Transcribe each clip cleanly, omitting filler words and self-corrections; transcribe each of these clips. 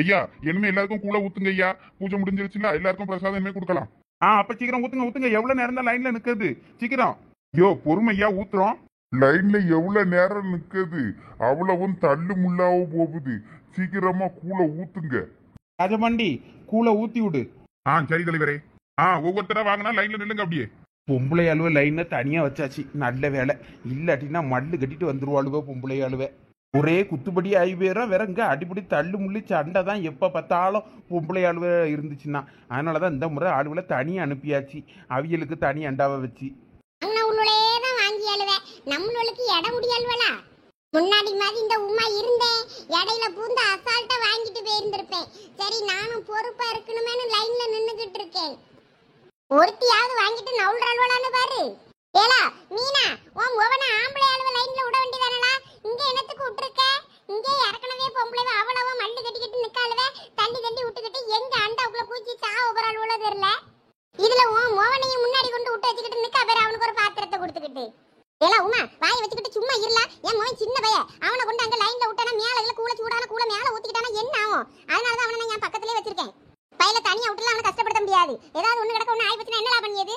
ஐயா இனிமே எல்லாருக்கும் கூழ ஊத்துங்க ஐயா. பூஜை முடிஞ்சிருச்சுல, எல்லாருக்கும் பிரசாதம் இனிமே கொடுக்கலாம். அப்ப சீக்கிரம் ஊத்துங்க ஊத்துங்க. எவ்வளவு நேரம் தான் லைன்ல நிக்கிறது? சீக்கிரம். யோ பொறுமையா ஊத்துறோம். லைன்ல எவ்வளவு நேரம் நிக்குது? அவ்வளவும் தள்ளு முள்ளாவும் போகுது. சீக்கிரமா கூழ ஊத்துங்க. ராஜமண்டி கூழ ஊத்தி விடு. சரி தலைவரே. ஒவ்வொருத்தரா வாங்கினா லைன்ல நில்லுங்க அப்படியே. பொம்பளை அழுவ லைனை தனியா வச்சாச்சு, நல்ல வேலை. இல்லாட்டினா மல்லு கட்டிட்டு வந்துருவாளுவ பொம்பளை அழுவ. ஒரே குத்துப்படி ஆய்வேற வேற இங்க அடிப்படி தள்ளு முள்ளி சண்டை தான் எப்ப பார்த்தாலும் பொம்பளை ஆளுவ இருந்துச்சுன்னா. அதனாலதான் இந்த முறை ஆளுவலை தனியா அனுப்பியாச்சு, அவியலுக்கு தனி அண்டாவை வச்சு. நம்மளுக்கு இட முடியல்வலா. முன்னாடி மாதிரி இந்த உமா இருந்தேன், இடையில பூந்து அசால்ட்டா வாங்கிட்டு போயிருந்திருப்பேன். சரி நானும் பொறுப்பா இருக்கணுமேனு லைன்ல நின்னுகிட்டு இருக்கேன். ஒருத்தியாவது வாங்கிட்டு நவுல்றாள்வலான்னு பாரு. ஏலா மீனா, உன் மொவன ஆம்பளை அளவு லைன்ல விட வேண்டியதானடா. இங்க என்னத்துக்கு விட்டுருக்க? இங்கே ஏற்கனவே பொம்பளை அவ்வளவா மல்லு கட்டிக்கிட்டு நிக்காளுவே. தள்ளி தள்ளி விட்டுக்கிட்டு எங்க அண்டாவுக்குள்ள பூச்சி சாவ போறாள்வளோ தெரியல. இதுல உன் மோவனையும் முன்னாடி கொண்டு விட்டு வச்சுக்கிட்டு நிக்கா பேர் அவனுக்கு ஒரு பாத்திரத்தை கொடுத்துக்கிட்டு. ஏலா உமா வாயை வச்சுக்கிட்டு சும்மா இருல. என் மோவன் சின்ன பைய, அவனை கொண்டு அங்க லைன்ல விட்டானா மேல கூல சூடான கூல மேல ஊத்திக்கிட்டானா என்ன ஆகும்? அதனாலதான் அவனை நான் பக்கத்திலே வச்சிருக்கேன். பையில தனியா விட்டுல அவனை கஷ்டப்படுத்த முடியாது. ஏதாவது ஒண்ணு கிடக்க ஒண்ணு ஆயி வச்சுனா என்னடா பண்ணியது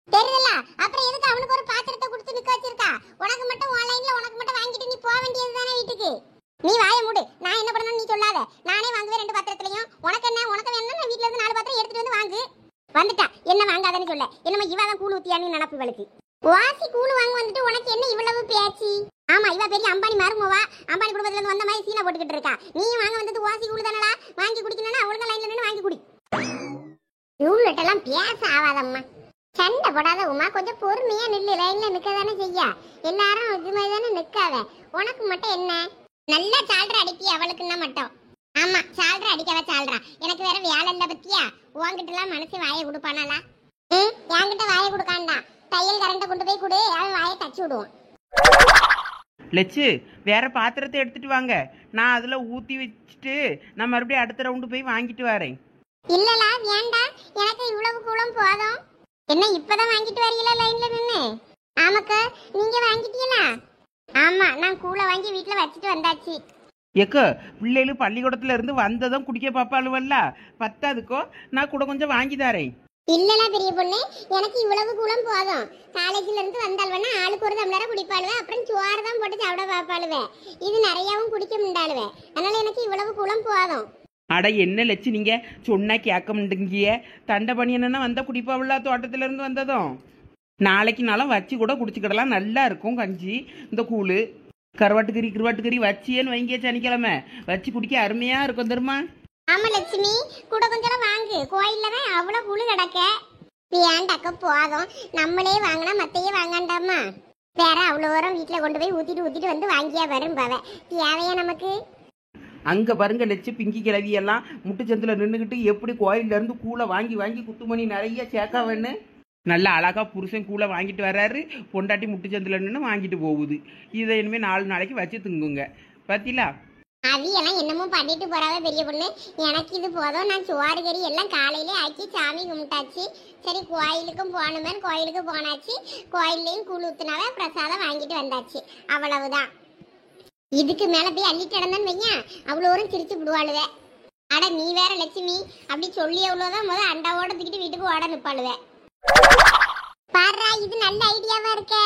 தெரியல. அப்புறம் எதுக்கு அவனுக்கு ஒரு பாத்திரத்தை கொடுத்து நிக்க வச்சிருக்கா? உனக்கு மட்டும் ஆன்லைன்ல உனக்கு மட்டும் வாங்கிட்டு நீ போக வேண்டியது தானே வீட்டுக்கு. நீ வாயை மூடு. நான் என்ன பண்ணணும் நீ சொல்லாத. நானே வாங்குவேன் 2 பாத்திரத்திலையும். உனக்கு என்ன? உனக்கு வேணும்னா நான் வீட்ல இருந்து 4 பாத்திரம் எடுத்துட்டு வந்து வாங்கு. வந்துட்டா என்ன வாங்காதன்னு சொல்ல. என்னமா இவதான் கூழ் ஊத்தியான்னு நினைப்பு இவளுக்கு. வாசி கூழ் வாங்க வந்துட்டு உனக்கு என்ன இவ்வளவு பேச்சு? ஆமா இவ பெரிய அம்பானி மருமவா. அம்பானி குடும்பத்துல இருந்து வந்த மாதிரி சீனா போட்டுக்கிட்டு இருக்கா. நீ வாங்க வந்தது வாசி கூழ் தானடா. வாங்கி குடிக்கணும்னா அவளுங்க லைன்ல நின்னு வாங்கி குடி. இவ்வளோட்டெல்லாம் பேச ஆகாதம்மா. சண்டை போடாத உமா, கொஞ்சம் பொறுமையா நில்லு. லைன்ல நிக்கதானே செய்யா. எல்லாரும் இது மாதிரி தானே நிக்காத. உனக்கு மட்டும் என்ன நல்லா சால்ற அடிப்பி அவளுக்குன்னா மட்டும். ஆமா சால்ற அடிக்கவ சால்றா. எனக்கு வேற வேலை இல்ல பத்தியா. உன்கிட்ட எல்லாம் மனசு வாயை கொடுப்பானாலா? என்கிட்ட வாயை கொடுக்காண்டா. தையல் கரண்ட கொண்டு போய் கொடு, அவன் வாயை தச்சு விடுவான். லட்சு வேற பாத்திரத்தை எடுத்துட்டு வாங்க. நான் அதுல ஊத்தி வச்சுட்டு நான் மறுபடியும் அடுத்த ரவுண்டு போய் வாங்கிட்டு வரேன். இல்லலா வேண்டாம், எனக்கு இவ்வளவு கூலம் போதும். என்ன இப்பதான் வாங்கிட்டு வரீங்களா லைன்ல நின்னு? ஆமாக்கா நீங்க வாங்கிட்டீங்களா? ஆமா நான் கூல வாங்கி வீட்டுல வச்சுட்டு வந்தாச்சு. எக்கோ பிள்ளைகள் பள்ளிக்கூடத்துல இருந்து வந்ததும் குடிக்க பாப்பாளுவல்ல, பத்தாதுக்கோ நான் கூட கொஞ்சம் வாங்கி தரேன். இல்லலா பெரிய பொண்ணு, எனக்கு இவ்வளவு கூலம் போதும். காலேஜ்ல இருந்து வந்தாள்வனா ஆளுக்கு ஒரு டம்ளர் குடிப்பாளுவே. அப்புறம் சோறு தான் போட்டு சாப்பிட பாப்பாளுவே. இது நிறையவும் குடிக்க முடியாளுவே. அதனால எனக்கு இவ்வளவு கூலம் போதும். அட என்ன லட்சு நீங்க சொன்னா கேட்க முடிங்கிய. தண்டை பண்ணினா வந்த குடிப்பாவில்லா தோட்டத்துல இருந்து வந்ததும். நாளைக்கு நாளும் வச்சு கூட குடிச்சுக்கிடலாம், நல்லா இருக்கும் கஞ்சி. இந்த கூழு கருவாட்டுக்கறி வச்சியன்னு வைங்க, சனிக்கிழமை வச்சு குடிக்க அருமையா இருக்கும் தெரியுமா? ஆமா லட்சுமி, கூட கொஞ்சம் வாங்கு. கோயில்ல தான் அவ்வளவு குழு கிடக்க. ஏன்டாக்க போதும், நம்மளே வாங்கினா மத்தையே வாங்காண்டாமா. வேற அவ்வளோ தூரம் வீட்டுல கொண்டு போய் ஊத்திட்டு வந்து வாங்கியா வரும் பாவ. தேவையா நமக்கு? அங்க பாருங்க லட்சு பிங்கி கிளவியெல்லாம் முட்டுச்சந்தில் நின்றுக்கிட்டு எப்படி கோயில்ல இருந்து கூளை வாங்கி குத்துமணி நிறைய சேர்க்காவன்னு நல்லா அழகா புருஷன் கூளை வாங்கிட்டு வர்றாரு. பொண்டாட்டி முட்டுச்சந்தில் நின்று வாங்கிட்டு போகுது. இதை இனிமே 4 நாளைக்கு வச்சு திங்குங்க. பத்திலா அவியெல்லாம் என்னமோ பண்ணிட்டு போறாவே பெரிய பொண்ணு. எனக்கு இது போதும். நான் சோறு கறி எல்லாம் காலையிலே ஆக்கி சாமி கும்பிட்டாச்சு. சரி கோயிலுக்கும் போகணுமே, கோயிலுக்கு போனாச்சு. கோயில்லையும் கூழ் ஊத்துனாவே பிரசாதம் வாங்கிட்டு வந்தாச்சு. அவ்வளவுதான். இதுக்கு மேல போய் அள்ளிட்டு நடந்தேன்னு வையன், அவ்வளோ தூரம் சிரிச்சு விடுவாளுவே. அட நீ வேற லட்சுமி, அப்படி சொல்லி அவ்வளோதான் முதல் அண்டாவோட தூக்கிட்டு வீட்டுக்கு ஓட நிப்பாளுவே. பாடுறா இது நல்ல ஐடியாவா இருக்க.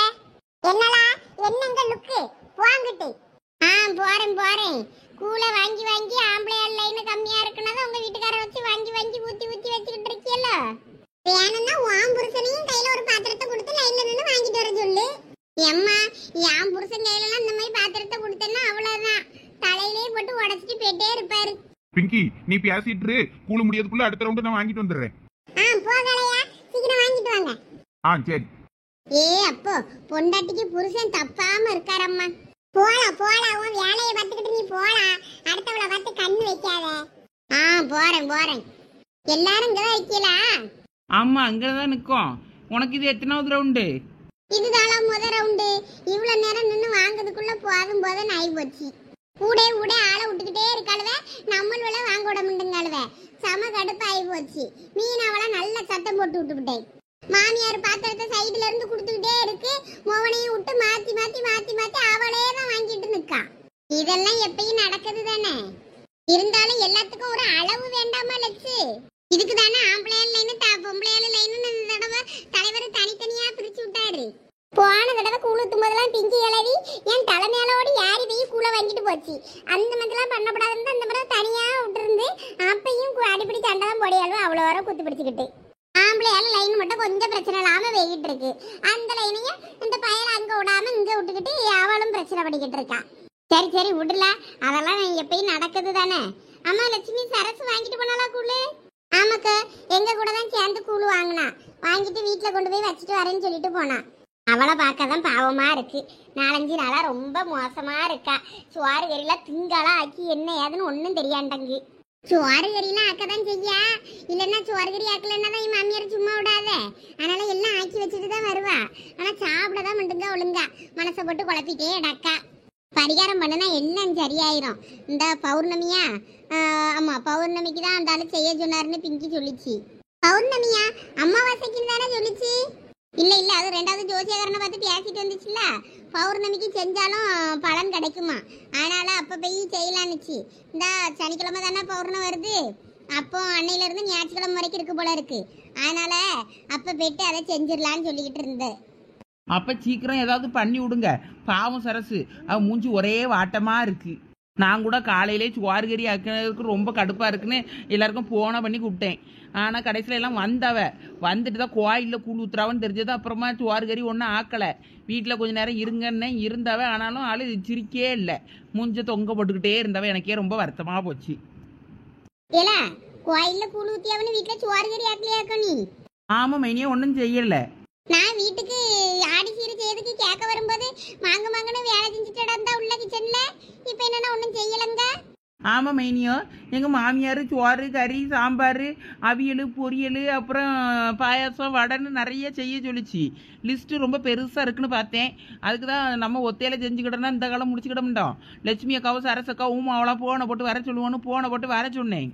என்னடா என்னங்க லுக்கு வாங்கிட்டு? போறேன். கூலை வாங்கி ஆம்பளை லைன் கம்மியா இருக்குன்னா உங்க வீட்டுக்கார வச்சு வாங்கி ஊத்தி வச்சுக்கிட்டு இருக்கியல்ல. வேணும்னா உன் புருஷனையும் கையில ஒரு பாத்திரத்தை கொடுத்து லைன்ல நின்று வாங்கிட்டு வர சொல்லு. எம்மா என் புருஷன் கையில இந்த மாதிரி பாத்திரத்தை கொடுத்தேன்னா அவ்வளவுதான், தலையிலே போட்டு உடச்சிட்டு போயிட்டே இருப்பாரு. பிங்கி நீ பேசிட்டு கூழ முடியாதுக்குள்ள அடுத்த ரவுண்டு நான் வாங்கிட்டு வந்துடுறேன். போகலையா, சீக்கிரம் வாங்கிட்டு வாங்க. சரி. அப்போ பொண்டாட்டிக்கு புருஷன் தப்பாம இருக்காரம்மா. போலாம் உன் வேலையை பார்த்துக்கிட்டு நீ போலாம். அடுத்தவளை பார்த்து கண்ணு வைக்காத. போறேன். எல்லாரும் இங்கதான் இருக்கீங்களா? ஆமா அங்கதான் நிற்கும். உனக்கு இது எத்தனாவது ரவுண்டு? இதுதானா முதல் ரவுண்டு. இவ்வளவு நேரம் நின்று வாங்குறதுக்குள்ள போதும் ஆகி போச்சு. கூட ஆளை விட்டுக்கிட்டே இருக்காளுவே. நம்மள வாங்க விட முடியுங்காளுவே. சம கடுப்பு ஆகி போச்சு. மீனாவெல்லாம் நல்ல சத்தம் போட்டு விட்டுவிட்டேன். மாமியார் பாத்திரத்தை சைடுல இருந்து கொடுத்துக்கிட்டே இருக்கு. மோவனையும் விட்டு மாத்தி மாத்தி மாத்தி அவளே தான் வாங்கிட்டு நிக்கா. இதெல்லாம் எப்பயும் நடக்குது தானே. இருந்தாலும் எல்லாத்துக்கும் ஒரு அளவு வேண்டாமா லட்சு? இதுக்கு தானே ஆம்பளையாள் லைன் பொம்பளையாள் லைன் இந்த தடவை தலைவர் தனித்தனியா பிரிச்சு விட்டாரு. போன தடவை கூழ் ஊத்தும் போதெல்லாம் பிங்கி இளவி என் தலைமையாளோடு யாரி போய் கூழ வாங்கிட்டு போச்சு. அந்த மாதிரிலாம் பண்ணப்படாதுன்னு அந்த மாதிரி தனியா விட்டுருந்து அப்பையும் அடிப்படி சண்டை தான் போடையாலும் அவ்வளோ வர குத்து பிடிச்சிக்கிட்டு. ஆம்பளையால லைன் மட்டும் கொஞ்சம் பிரச்சனை இல்லாம வெயிட்டு இருக்கு. அந்த லைனையும் இந்த பயலை அங்க விடாம இங்க விட்டுக்கிட்டு அவளும் பிரச்சனை படிக்கிட்டு இருக்கா. சரி சரி விடல, அதெல்லாம் எப்பயும் நடக்குது தானே. அம்மா லட்சுமி சரசு வாங்கிட்டு போனாலா கூழு? ஆமாக்கா, எங்க கூட தான் சேர்ந்து கூழ் வாங்கினா. வாங்கிட்டு வீட்டுல கொண்டு போய் வச்சுட்டு வரேன்னு சொல்லிட்டு போனா. அவளை பார்க்கதான் பாவமா இருக்கு. 4-5 நாளா ரொம்ப மோசமா இருக்கா. சோறு கறிலாம் திங்காலா ஆக்கி என்ன ஏதுன்னு ஒன்னும் தெரியாண்டங்கு. சோறு கறிலாம் ஆக்கதான் செய்யா, இல்லைன்னா சோறு கறி ஆக்கலன்னா தான் என் மாமியார் சும்மா விடாத. அதனால எல்லாம் ஆக்கி வச்சுட்டு தான் வருவா. ஆனா சாப்பிடதான் மட்டுங்க ஒழுங்கா மனசை போட்டு குழப்பிட்டே டக்கா. பரிகாரம் பண்ணுனா எல்லாம் சரியாயிரும். இந்த பௌர்ணமியா, ஆமா பௌர்ணமிக்கு தான் அந்த ஆளு செய்ய சொன்னாருன்னு பிங்கி சொல்லிச்சு. பௌர்ணமியா? அம்மாவாசைக்குன்னு தானே சொல்லிச்சு. இல்ல இல்ல, அது 2வது ஜோசியக்காரனை பார்த்து பேசிட்டு வந்துச்சுல்ல. பௌர்ணமிக்கு செஞ்சாலும் பலன் கிடைக்குமா, அதனால அப்ப போய் செய்யலான்னுச்சு. இந்த சனிக்கிழமை தானே பௌர்ணமி வருது, அப்போ அன்னையில இருந்து ஞாயிற்றுக்கிழமை வரைக்கும் இருக்கு போல இருக்கு. அதனால அப்ப போயிட்டு அதை செஞ்சிடலான்னு சொல்லிக்கிட்டு இருந்தேன். அப்போ சீக்கிரம் ஏதாவது பண்ணி விடுங்க. பாவம் சரசு, அவன் மூஞ்சி ஒரே வாட்டமாக இருக்குது. நான் கூட காலையிலே சுவார்கறி ஆக்கிறதுக்கு ரொம்ப கடுப்பாக இருக்குன்னு எல்லாருக்கும் போனை பண்ணி கூப்பிட்டேன். ஆனால் கடைசியில் எல்லாம் வந்துட்டு தான் கோயிலில் கூழ் ஊத்துறாவன்னு தெரிஞ்சது. அப்புறமா சுவார்கறி ஒன்றும் ஆக்கலை. வீட்டில் கொஞ்சம் நேரம் இருங்கன்னு இருந்தாவே, ஆனாலும் ஆள் சிரிக்கே இல்லை. மூஞ்ச தொங்க போட்டுக்கிட்டே இருந்தாவே எனக்கே ரொம்ப வருத்தமாக போச்சு. ஏலா, கோயில்ல கூழ் ஊத்தியாவன்னு வீட்டில் சுவார்கறி ஆக்கலையாக்கோ நீ? ஆமாம் மைனியே, ஒன்றும் செய்யலை. நான் வீட்டுக்கு ஆடி சீரை செய்யறதுக்கு கேட்க வரும்போது மாங்கன்னு வேலை செஞ்சுட்டு இருந்தா உள்ள கிச்சன்ல. இப்ப என்னன்னா ஒன்றும் செய்யலங்க. ஆமாம் மைனியோ, எங்கள் மாமியார் சோறு கறி சாம்பார் அவியல் பொரியல் அப்புறம் பாயாசம் வடைன்னு நிறைய செய்ய சொல்லிச்சு. லிஸ்ட்டு ரொம்ப பெருசாக இருக்குன்னு பார்த்தேன். அதுக்கு தான் நம்ம ஒத்தையில செஞ்சுக்கிட்டோன்னா இந்த காலம் முடிச்சுக்கிட மாட்டோம். லட்சுமி அக்காவும் சரசக்காவும் உமாவெல்லாம் போனை போட்டு வர சொல்லுவோன்னு போனை போட்டு வர சொன்னேன்.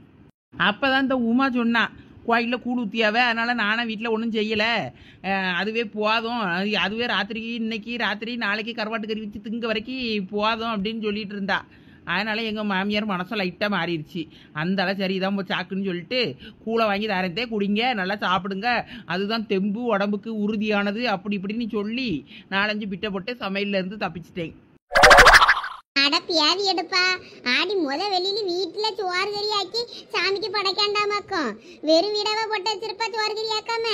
அப்போ தான் இந்த உமா சொன்னான், கோயிலில் கூழ் ஊற்றியாவே, அதனால் நானும் வீட்டில் ஒன்றும் செய்யலை, அதுவே போதும், அதுவே ராத்திரிக்கு இன்னைக்கு ராத்திரி நாளைக்கு கருவாட்டு கறி வச்சு திங்க வரைக்கும் போதும் அப்படின்னு சொல்லிட்டு இருந்தா. அதனால் எங்கள் மாமியார் மனசை லைட்டாக மாறிடுச்சு. அந்தால சரி இதான் சாக்குன்னு சொல்லிட்டு கூழை வாங்கி தரத்தே குடிங்க, நல்லா சாப்பிடுங்க, அதுதான் தெம்பு உடம்புக்கு உறுதியானது அப்படி இப்படின்னு சொல்லி 4-5 பிட்டை போட்டு சமையல்லேருந்து தப்பிச்சிட்டேன். அட பியாதி எடுப்பா, ஆடி வெளியில வீட்டுல சோறு கறி ஆக்கி சாமிக்கு படைக்காண்டாமாக்கும். வெறும் வீடாவா போட்டு வச்சிருப்பா சோறு கறி ஆக்காம.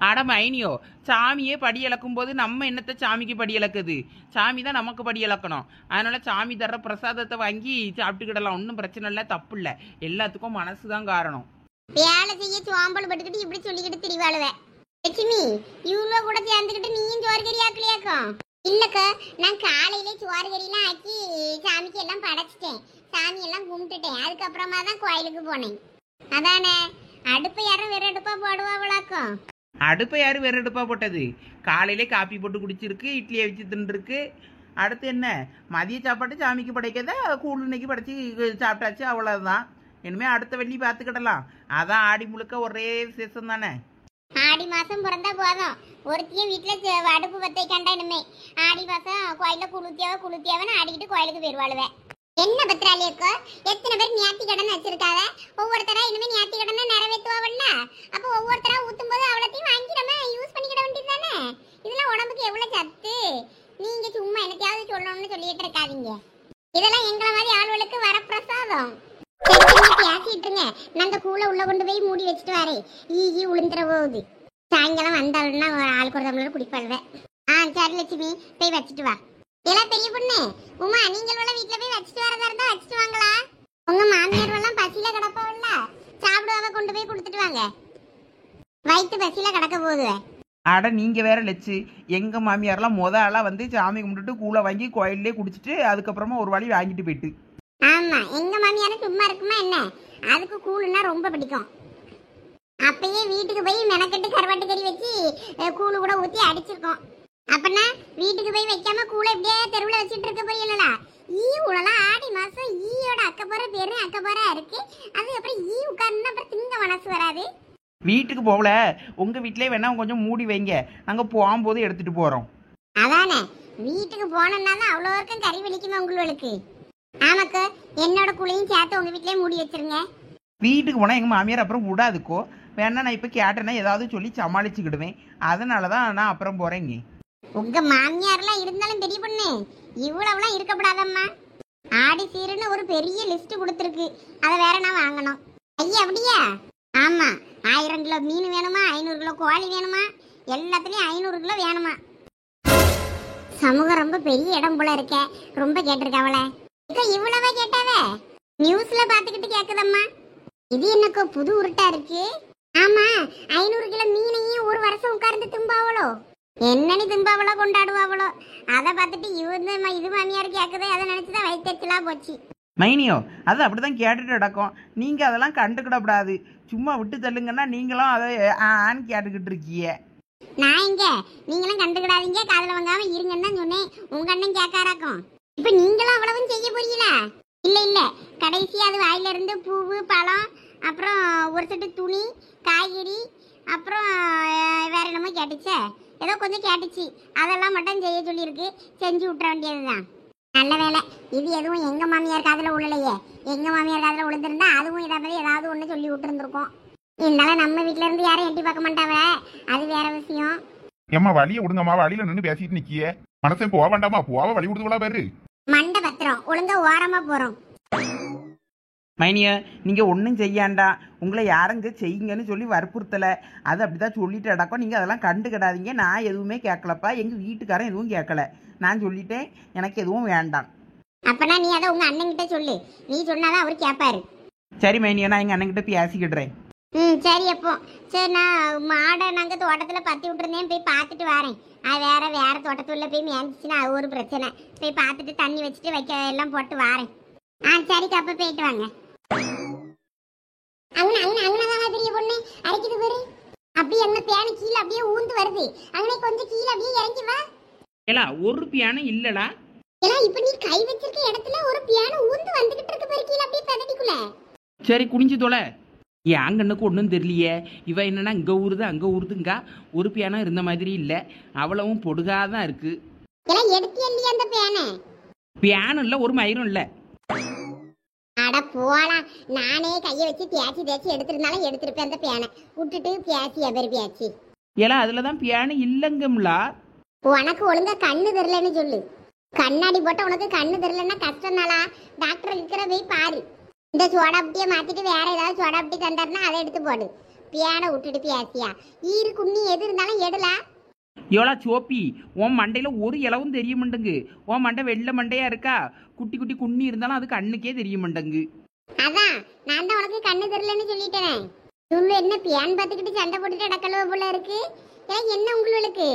அட மைனியோ, சாமியே படி இழக்கும் போது நம்ம என்னத்தை சாமிக்கு படி இழக்குது? சாமி தான் நமக்கு படி இழக்கணும். அதனால சாமி தர்ற பிரசாதத்தை வாங்கி சாப்பிட்டுக்கிடலாம், ஒன்றும் பிரச்சனை இல்லை, தப்பு இல்லை. எல்லாத்துக்கும் மனசு தான் காரணம். வேலை செய்ய சோம்பல் பட்டுக்கிட்டு இப்படி சொல்லிக்கிட்டு திரிவாளுவேன். லட்சுமி, இவ்வளோ கூட சேர்ந்துக்கிட்டு நீயும் சோறு கறி ஆக்கலையாக்கும்? இல்லக்கா, நான் காலையிலே சோறு கறிலாம் ஆக்கி சாமிக்கு எல்லாம் படைச்சிட்டேன், சாமி எல்லாம் கும்பிட்டுட்டேன். அதுக்கப்புறமா தான் கோயிலுக்கு போனேன். அதானே, அடுப்பை யாரும் வேற அடுப்பா போடுவாங்களாக்கும்? அடுப்பை யார் வேறு அடுப்பா போட்டது? காலையிலே காப்பி போட்டு குடிச்சிருக்கு, இட்லியை வச்சு தின்னுருக்கு. அடுத்து என்ன, மதிய சாப்பாட்டு சாமிக்கு படைக்கத கூழ் இன்னைக்கு படைச்சி சாப்பிட்டாச்சு, அவ்வளோதான். இனிமேல் அடுத்த வெள்ளி பார்த்துக்கிடலாம். அதான் ஆடி முழுக்க ஒரே விசேஷம் தானே. ஆடி மாசம் பிறந்தா போதும், ஒருத்தையும் வீட்டுல அடுப்பு பத்தை கண்டா இனிமே ஆடி மாசம் கோயில குளுத்தியாவன்னு ஆடிக்கிட்டு கோயிலுக்கு போயிருவாளுவேன். என்ன பத்திராளியக்கோ, எத்தனை பேர் ஞாத்தி கடன் வச்சிருக்காங்க. ஒவ்வொருத்தரா இனிமே ஞாத்தி கடனை நிறைவேற்றுவாவல்ல. அப்போ ஒவ்வொருத்தரா ஊத்தும் போது அவ்வளோத்தையும் வாங்கி நம்ம யூஸ் பண்ணிக்கிட வேண்டியது தானே. இதெல்லாம் உடம்புக்கு எவ்வளவு சத்து. நீங்க சும்மா என்னத்தையாவது சொல்லணும்னு சொல்லிட்டு இருக்காதீங்க. இதெல்லாம் எங்களை மாதிரி ஆளுகளுக்கு வர பிரசாதம். பேசிட்டுருங்க, நான் அந்த கூளை உள்ள கொண்டு போய் மூடி வச்சுட்டு வரேன். ஈ உளுந்துற போகுது. சாயங்காலம் வந்தாலுன்னா ஆளுக்கு ஒரு தமிழர் குடிப்பாள்வேன். சரி லட்சுமி, போய் வச்சுட்டு வா. எல்லாம் பெரிய பொண்ணு உமா, நீங்கள் வீட்டுல போய் வச்சுட்டு வரதா இருந்தா வச்சுட்டு வாங்களா? உங்க மாமியார் எல்லாம் பசியில கிடப்பாவல்ல, சாப்பிடுவாவ கொண்டு போய் கொடுத்துட்டு வாங்க. வயிற்று பசியில கிடக்க போகுது. அட நீங்கள் வேற லட்சு, எங்கள் மாமியாரெல்லாம் ஆளாக வந்து சாமி கும்பிட்டுட்டு கூழை வாங்கி கோயிலே குடிச்சிட்டு அதுக்கப்புறமா ஒரு வழி வாங்கிட்டு போயிட்டு. ஆமா, எங்க மாமியாரும் சும்மா இருக்குமா என்ன, அதுக்கு கூழுன்னா ரொம்ப பிடிக்கும். அப்பயே வீட்டுக்கு போய் மெனக்கட்டு கருவாட்டு கறி வச்சு கூழு கூட ஊற்றி அடிச்சிருக்கோம். அப்பனா வீட்டுக்கு போய் வைக்காம கூழை இப்படியே தெருவில் வச்சுட்டு இருக்க போறீங்களா? ஈ உடலாம் ஆடி மாசம் ஈயோட அக்கப்போற பேரு அக்கப்போரா இருக்கு. அதுக்கப்புறம் ஈ உட்கார்ந்து அப்புறம் திங்க மனசு வராது. வீட்டுக்கு போகல, உங்க வீட்டிலே வேணா கொஞ்சம் மூடி வைங்க, நாங்கள் போகும்போது எடுத்துட்டு போறோம். அதானே, வீட்டுக்கு போனோம்னா தான் அவ்வளோ வரைக்கும் கறி வலிக்குமா உங்களுக்கு? ஆமாக்கா, என்னோட குழியும் சேர்த்து உங்க வீட்லயே மூடி வச்சிருங்க. வீட்டுக்கு போனால் எங்கள் மாமியார் அப்புறம் விடாதுக்கோ. வேணா நான் இப்போ கேட்டேன்னா ஏதாவது சொல்லி சமாளிச்சுக்கிடுவேன். அதனால தான் நான் அப்புறம் போகிறேங்க. உங்க மாமியார்லாம் இருந்தாலும் பெரிய பொண்ணு, இவ்வளவுலாம் இருக்கப்படாதம்மா. ஆடி சீருன்னு ஒரு பெரிய லிஸ்ட் கொடுத்துருக்கு, அதை வேற நான் வாங்கணும். ஐயா அப்படியா? ஆமா, 1000 கிலோ மீன் வேணுமா, 500 கிலோ கோழி வேணுமா, எல்லாத்துலயும் 500 கிலோ வேணுமா. சமூகம் ரொம்ப பெரிய இடம் போல இருக்க, ரொம்ப கேட்டிருக்காவள. இவ்வளவா கேட்டாவ? நியூஸ்ல பாத்துக்கிட்டு கேக்குதம்மா. இது என்னக்கோ புது உருட்டா இருக்கு. ஆமா, 500 கிலோ மீனையும் ஒரு வருஷம் உட்கார்ந்து திம்பாவளோ, என்னன்னு திம்பாவளோ கொண்டாடுவாவளோ. அதை பார்த்துட்டு இது மாமியார் கேக்குதே, அதை நினைச்சுதான் வயிற்றுலா போச்சு. மைனியோ அது அப்படி தான் கேட்டுட்டு நடக்கும். நீங்கள் அதெல்லாம் கண்டுக்கிடக்கூடாது. சும்மா விட்டு தள்ளுங்கன்னா நீங்களும் அதை ஆன்னு கேட்டுக்கிட்டு இருக்கீங்க. நான் இங்க நீங்களும் கண்டுக்கிடாதீங்க, காதுல வாங்காம இருங்கன்னு தான் சொன்னேன். உங்க அண்ணன் கேட்காராக்கும். இப்ப நீங்களும் அவ்வளவும் செய்ய போறீங்களா? இல்ல இல்ல, கடைசியா அது வாயில இருந்து பூவு பழம், அப்புறம் ஒரு செட்டு துணி, காய்கறி, அப்புறம் வேற என்னமோ கேட்டுச்சே, ஏதோ கொஞ்சம் கேட்டுச்சு. அதெல்லாம் மட்டும் செய்ய சொல்லியிருக்கு, செஞ்சு விட்டுற வேண்டியதுதான். நல்ல வேலை, இது எதுவும் எங்க மாமியார் காதுல உள்ளலையே. எங்க மாமியார் காதுல விழுந்திருந்தா அதுவும் இதை பத்தி ஏதாவது ஒண்ணு சொல்லி விட்டுருந்துருக்கோம். இருந்தாலும் நம்ம வீட்டுல இருந்து யாரும் எட்டி பார்க்க மாட்டாவ, அது வேற விஷயம். ஏம்மா வழியை விடுங்கம்மா, வழியில நின்று பேசிட்டு நிக்கிய. மனசன் போக வேண்டாமா? போவ வழி விடுதுவளா பேரு. மண்டை பத்திரம், ஒழுங்கா ஓரமா போறோம். மைனிய நீங்கள் ஒன்றும் செய்யாண்டா. உங்களை யாருங்க செய்யுங்கன்னு சொல்லி வற்புறுத்தலை. அது அப்படி தான் சொல்லிட்டு அடக்கம். நீங்கள் அதெல்லாம் கண்டுக்கிடாதீங்க. நான் எதுவுமே கேட்கலப்பா. எங்கள் வீட்டுக்காரன் எதுவும் கேட்கல. நான் சொல்லிட்டேன், எனக்கு எதுவும் வேண்டாம். அப்பனா நீ அதை உங்க அண்ணன் கிட்ட சொல்லு, நீ சொன்னாதான் அவர் கேட்பாரு. சரி மைனியா, நான் எங்கள் அண்ணன்கிட்ட பேசிக்கிடுறேன். சரி. அப்போ சரி, நான் மாடை நாங்க தோட்டத்துல பத்தி விட்டுருந்தேன், போய் பார்த்துட்டு வரேன். அது வேற தோட்டத்துல போய் மேய்ச்சிச்சுன்னா அது ஒரு பிரச்சனை. போய் பார்த்துட்டு தண்ணி வச்சுட்டு வைக்க எல்லாம் போட்டு வரேன். சரிக்கா, அப்ப போயிட்டு வாங்க. அங்கனதான் பெரிய பொண்ணு அரைக்குது பாரு. அப்படியே என்ன பேனு கீழே அப்படியே ஊந்து வருது. அங்கனே கொஞ்சம் கீழே அப்படியே இறங்கி வா. ஏலா ஒரு பியானம் இல்லடா. எல்லாம் இப்ப நீ கை வச்சிருக்க இடத்துல ஒரு பியானோ ஊந்து வந்துகிட்டு இருக்கு பாரு, கீழே அப்படியே பதடிக்குள்ள. சரி குனிஞ்சு தொலை. ஏன் அங்கன்னுக்கு ஒன்றும் தெரியலையே. இவ என்னன்னா இங்கே ஊறுது அங்கே ஊறுதுங்கா. ஒரு பியானம் இருந்த மாதிரி இல்லை, அவ்வளவும் பொடுகாதான் இருக்கு. எல்லாம் எடுத்து இல்லையா அந்த பேனை? பியானம் இல்லை, ஒரு மயிரும் இல்லை. அட போலாம், நானே கையை வச்சு தேய்ச்சி எடுத்திருந்தாலும் எடுத்திருப்பேன் அந்த பேனை. விட்டுட்டு பேசி. ஏலா அதில் தான் பியானம் இல்லைங்கம்லா. உனக்கு ஒழுங்கா கண்ணு தெரியலன்னு சொல்லு. கண்ணாடி போட்ட உனக்கு கண்ணு தெரியலன்னா கஷ்டம் தானா? டாக்டர் இருக்கிற போய் பாரு. இந்த சோடாபுட்டியை மாத்திட்டு வேற ஏதாவது சோடாபுட்டி தந்தாருன்னா அதை எடுத்து போடு. பியானை விட்டுட்டு பேசியா. ஈரு குண்ணி எது இருந்தாலும் எடுலா. எவ்வளோ சோப்பி, உன் மண்டையில் ஒரு இலவும் தெரிய மாட்டேங்கு. உன் மண்டை வெள்ளை மண்டையா இருக்கா, குட்டி குட்டி குண்ணி இருந்தாலும் அது கண்ணுக்கே தெரிய மாட்டேங்கு. அதான் நான் தான் உனக்கு கண்ணு தெரியலன்னு சொல்லிட்டேன். இவ்வளவு என்ன பியான் பார்த்துக்கிட்டு சண்டை போட்டுட்டு அடக்கலவ போல இருக்கு. என்ன உங்களுக்கு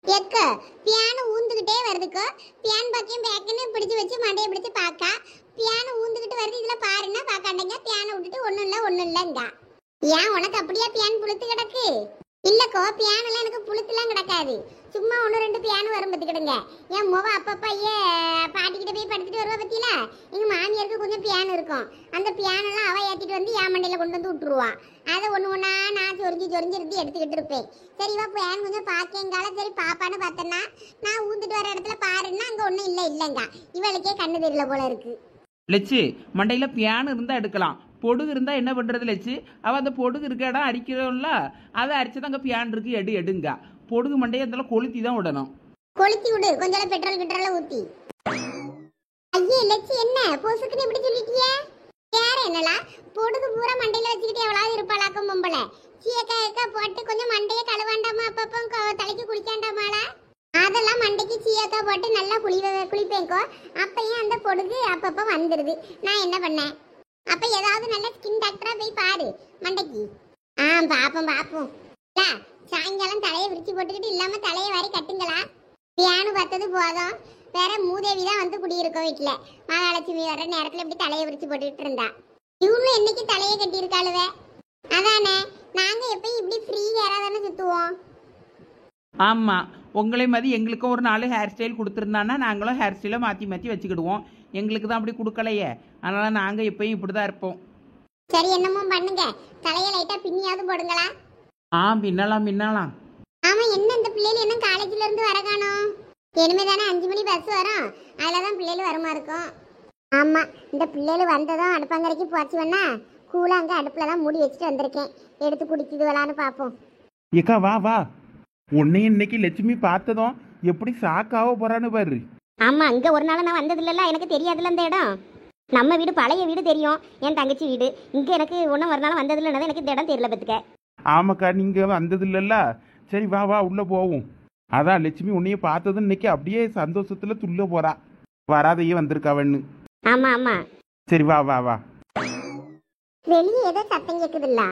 எக்க பியானு ஊந்துகிட்டே வருதுக்கோ. பியான் பாக்கியம் பேக்குன்னு பிடிச்சு வச்சு மண்டையை பிடிச்சு பாக்கா. பியானு ஊந்துகிட்டு வருது, இதுல பாருன்னா பாக்காண்டங்க. பியானை விட்டுட்டு ஒண்ணும் இல்லைங்க. ஏன் உனக்கு அப்படியா பியான் புளுத்து கிடக்கு? இல்லக்கோ, பியானெல்லாம் எனக்கு புளுத்துலாம் கிடக்காது. சும்மா 1-2 பியானு வரும் பத்துக்கிடுங்க. என் முவ அப்பப்பா பாட்டிக்கிட்ட போய் படுத்துட்டு வருவா பத்தியில. எங்க மாமியாருக்கு கொஞ்சம் பியானு இருக்கும். அந்த பியானெல்லாம் அவ ஏத்திட்டு வந்து என் மண்டையில கொண்டு வந்து விட்டுருவா. அதை ஒண்ணா நான் சொரிஞ்சு இருந்து எடுத்துக்கிட்டு இருப்பேன். சரி வா பியான் கொஞ்சம் பாக்கேங்கால. சரி பாப்பான்னு பார்த்தேன்னா நான் ஊந்துட்டு வர இடத்துல பாருன்னா அங்க ஒண்ணும் இல்லைங்க. இவளுக்கே கண்ணு தெரியல போல இருக்கு. லட்சு மண்டையில் பியானு இருந்தால் எடுக்கலாம், பொடுகு இருந்தால் என்ன பண்ணுறது லட்சு? அவள் அந்த பொடுகு இருக்க இடம் அரிக்கிறோம்ல, அதை அரிச்சு தான் அங்கே பியான் இருக்கு, எடுங்க. பொடுகு மண்டையை அதெல்லாம் கொளுத்தி தான் விடணும். கொளுத்தி விடு, கொஞ்சம் பெட்ரோல் ஊத்தி. ஐயே லட்சு, என்ன பொசுக்குன்னு இப்படி சொல்லிட்டியே? வேற என்னலா, பொடுகு பூரா மண்டையில வச்சுக்கிட்டு எவ்வளவு இருப்பாளாக்கும் பொம்பளை. சீயக்கா போட்டு கொஞ்சம் மண்டையை கழுவாண்டாமா, அப்பப்போ தலைக்கு குளிக்காண்டாமாளா? அதெல்லாம் மண்டைக்கு சீயக்கா போட்டு நல்லா குளிப்பேங்கோ. அப்பயும் அந்த பொடுகு அப்பப்போ வந்துடுது. நான் என்ன பண்ணேன்? அப்ப ஏதாவது நல்ல ஸ்கின் டாக்டரா போய் பாரு மண்டைக்கு. பாப்போம். சாயங்காலம் தலையை விரிச்சு போட்டுக்கிட்டு இல்லாம தலையை வாரி கட்டுங்களா. பியானு பார்த்தது போதும். வேற மூதேவி தான் வந்து குடியிருக்கோம் வீட்டுல. மகாலட்சுமி வர்ற நேரத்துல இப்படி தலையை விரிச்சு போட்டுக்கிட்டு இருந்தா. இவனும் என்னைக்கு தலையை கட்டி இருக்காளுவே. அதானே, நாங்க எப்பயும் இப்படி ஃப்ரீ ஹேரா தானே சுத்துவோம். ஆமாம், உங்களே மாதிரி எங்களுக்கும் ஒரு 4 ஹேர் ஸ்டைல் கொடுத்துருந்தான்னா நாங்களும் ஹேர் ஸ்டைலை மாற்றி வச்சுக்கிடுவோம். எங்களுக்கு தான் அப்படி கொடுக்கலையே, அதனால் நாங்கள் எப்பயும் இப்படி தான் இருப்போம். சரி, என்னமோ பண்ணுங்க. தலையை லைட்டா பின்னியாவது போடுங்களா. பின்னலாம். ஆமா, என்ன இந்த பிள்ளைகள் என்ன காலேஜ்ல இருந்து வர காணோம்? இனிமே தானே 5 மணி பஸ் வரும், அதில் பிள்ளைகள் வருமா இருக்கும். ஆமா, இந்த பிள்ளைகள் வந்ததும் அடுப்பங்கரைக்கு போச்சு வேணா கூழ அங்கே அடுப்பில் தான் மூடி வச்சுட்டு வந்திருக்கேன். எடுத்து குடிக்குதுவலான்னு பார்ப்போம். ஏக்கா வா வா, உன்னையும் இன்னைக்கு லட்சுமி பார்த்ததும் எப்படி ஷாக்காக போறான்னு பாரு. ஆமா, இங்கே ஒரு நாள் நான் வந்தது இல்லைல்ல, எனக்கு தெரியாதுல்ல இந்த இடம். நம்ம வீடு பழைய வீடு தெரியும், என் தங்கச்சி வீடு. இங்கே எனக்கு ஒன்றும் ஒரு நாள் வந்தது இல்லைன்னா எனக்கு இந்த இடம் தெரியல பத்துக்க. ஆமாக்கா, நீங்க வந்தது இல்லைல்ல. சரி வா வா உள்ள போவோம். அதான் லட்சுமி உன்னைய பார்த்ததும் இன்னைக்கு அப்படியே சந்தோஷத்துல துள்ள போறா. வராதையே வந்திருக்காவன்னு. ஆமா ஆமா. சரி வா வா வா. வெளியே ஏதோ சத்தம் கேக்குதுல்ல,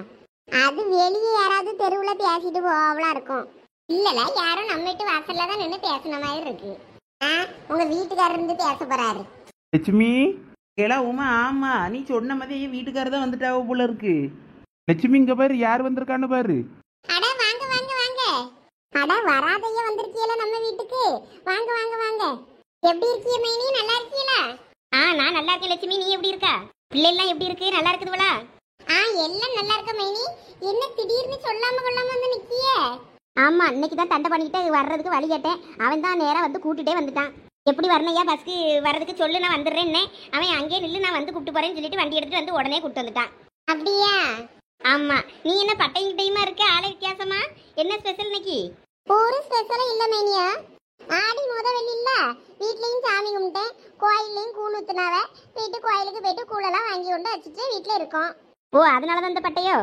அது வெளியே யாராவது தெருவுல பேசிட்டு போவலா இருக்கும். இல்லல, யாரும் நம்ம வீட்டு வாசல்ல தான் நின்று பேசின மாதிரி இருக்கு. உங்க வீட்டுக்காரர் இருந்து பேச போறாரு. லட்சுமி ஏலா உமா, ஆமா நீ சொன்ன மாதிரி வீட்டுக்காரர் தான் வந்துட்டாவோ போல இருக்கு. லட்சுமி இங்க பாரு, யார் வந்திருக்கான்னு பாரு. அட வாங்க வாங்க வாங்க. அட வராதையே வந்திருக்கீல நம்ம வீட்டுக்கு. வாங்க வாங்க வாங்க. எப்படி இருக்கீங்க மைனி? நல்லா இருக்கீங்களா? நான் நல்லா இருக்கேன் லட்சுமி. நீ எப்படி இருக்கா? பிள்ளைலாம் எப்படி இருக்கு? நல்லா இருக்குதுவளா? எல்லாம் நல்லா இருக்க மைனி. என்ன திடீர்னு சொல்லாம கொள்ளாம வந்து நிக்கியே? ஆமா, இன்னைக்கு தான் தண்டை பண்ணிட்டு வர்றதுக்கு வழி கேட்டேன். அவன் தான் நேரா வந்து கூட்டிட்டே வந்துட்டான். எப்படி வரணையா? பஸ்க்கு வர்றதுக்கு சொல்லு, நான் வந்துடுறேன்னு. அவன் அங்கேயே நில்லு, நான் வந்து கூப்பிட்டு போறேன்னு சொல்லிட்டு வண்டி எடுத்துட்டு வந்து உடனே கூப்பிட்டு வந்துட்டான். அப்படியா? ஆமா. நீ என்ன பட்டையும் கிட்டையுமா இருக்க? ஆளை வித்தியாசமா? என்ன ஸ்பெஷல் இன்னைக்கு? ஒரு ஸ்பெஷலும் இல்ல மேனியா. ஆடி வெள்ளி இல்ல, வீட்லயும் சாமி கும்பிட்டேன், கோயிலையும் கூழ் ஊத்துனாவ. போயிட்டு கோயிலுக்கு போயிட்டு கூழெல்லாம் வாங்கி கொண்டு வச்சுட்டு வீட்டுல இருக்கோம். ஓ, அதனாலதான் இந்த பட்டையோ?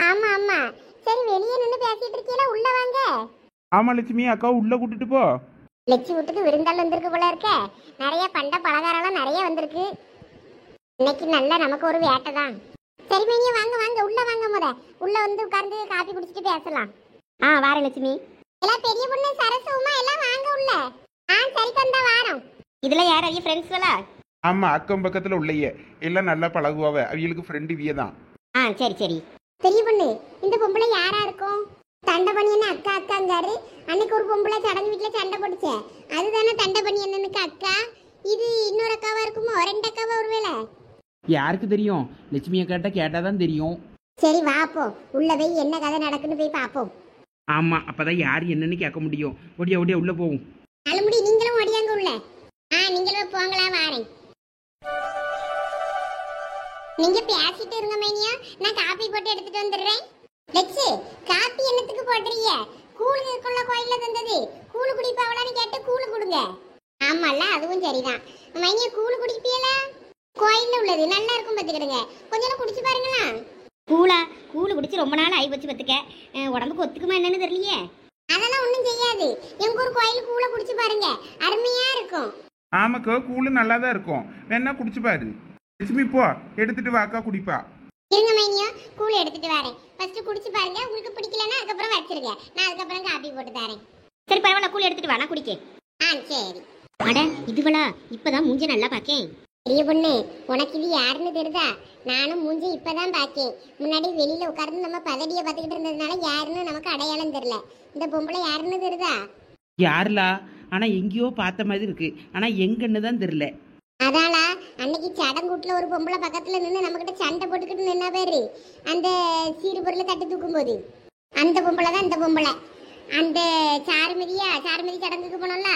ஆமா ஆமா. சரி, வெளியே நின்று பேசிட்டு இருக்கீங்களா? உள்ள வாங்க. ஆமா லட்சுமி, அக்கா உள்ள கூட்டிட்டு போ. லட்சு வீட்டுக்கு விருந்தாள் வந்திருக்கு போல இருக்க. நிறைய பண்ட பலகாரம்லாம் நிறைய வந்திருக்கு. இன்னைக்கு நல்லா நமக்கு ஒரு வேட்டை தான். சரி மேனியா, வாங்க வாங்க, உள்ள வாங்க. உள்ள வந்து உட்கார்ந்து காபி குடிச்சிட்டு பேசலாம். வார லட்சுமி. எல்லாம் பெரிய பொண்ணு சரசுமா எல்லாம் வாங்க உள்ள. சரி தந்தா வாரம். இதுல யார் அவிய ஃப்ரெண்ட்ஸ்களா? ஆமா, அக்கம் பக்கத்துல உள்ளையே எல்லாம் நல்லா பழகுவாவ. அவங்களுக்கு ஃப்ரெண்டு விய தான். சரி சரி. பெரிய பொண்ணு, இந்த பொம்பளை யாரா இருக்கும்? தண்டை பண்ணியன்னு அக்கா அக்காங்காரு. அன்னைக்கு ஒரு பொம்பளை சடங்கு வீட்டுல சண்டை போட்டுச்சே, அதுதானே தண்டை பண்ணியன்னுக்கு அக்கா. இது இன்னொரு அக்காவா இருக்குமோ? 2 அக்காவா ஒருவேளை? யாருக்கு தெரியும்? லட்சுமி அக்காட்ட கேட்டாதான் தெரியும். சரி வாப்போ, உள்ள போய் என்ன கதை நடக்குன்னு போய் பாப்போம். ஆமா, அப்பதான் யாரு என்னன்னு கேட்க முடியும். ஒடியா ஒடியா உள்ள போவோம். அலுமுடி, நீங்களும் ஓடியாங்க உள்ள. நீங்களும் போங்களா, வாரேன். நீங்க பேசிட்டு இருங்க மேனியா, நான் காபி போட்டு எடுத்துட்டு வந்துடுறேன். லட்சு, காபி என்னத்துக்கு போடுறீங்க? கூழு இருக்குள்ள கோயில்ல தந்தது, கூழு குடிப்பாவலான்னு கேட்டு கூழு கொடுங்க. ஆமால, அதுவும் சரிதான். மைனியா, கூழு குடிப்பீங்களா? கோயில்ல உள்ளது நல்லா இருக்கும், பத்துக்கிடுங்க. கொஞ்சம் குடிச்சு பாருங்களா. கூழு குடிச்சு ரொம்ப நாள் ஆகி போச்சு பத்துக்க. உடம்புக்கு ஒத்துக்குமா என்னன்னு தெரியலையே. அதெல்லாம் ஒண்ணும் செய்யாது. எங்க ஊர் கோயில் கூழ குடிச்சு பாருங்க, அருமையா இருக்கும். ஆமாக்கா, கூழு நல்லா தான் இருக்கும். வேணா குடிச்சு பாரு. லட்சுமி போ, எடுத்துட்டு வாக்கா குடிப்பா. இருங்க மைனியா, கூழ் எடுத்துட்டு வரேன். ஃபர்ஸ்ட் குடிச்சு பாருங்க, உங்களுக்கு பிடிக்கலன்னா அதுக்கப்புறம் வச்சிருங்க, நான் அதுக்கப்புறம் காபி போட்டு தரேன். சரி பரவாயில்ல, கூழ் எடுத்துட்டு வா, நான் குடிக்கேன். சரி. அட இதுவளா, இப்பதான் மூஞ்ச நல்லா பாக்கேன். பெரிய பொண்ணு, உனக்கு இது யாருன்னு தெரியுதா? நானும் மூஞ்சி இப்பதான் பாக்கேன். முன்னாடி வெளியில உட்கார்ந்து நம்ம பதடியை பார்த்துக்கிட்டு இருந்ததுனால யாருன்னு நமக்கு அடையாளம் தெரியல. இந்த பொம்பளை யாருன்னு தெரியுதா? யாருலா? ஆனா எங்கேயோ பார்த்த மாதிரி இருக்கு, ஆனா எங்கன்னு தான் தெரியல. அதாளா, அன்னைக்கு சடங்கூட்டுல ஒரு பொம்பளை பக்கத்துல நின்று நம்ம கிட்ட சண்டை போட்டுக்கிட்டு நின்னா பேரு, அந்த சீறு பொருளை தட்டி தூக்கும் போது அந்த பொம்பளை தான் இந்த பொம்பளை. அந்த சாருமதி சடங்குக்கு போனோம்ல,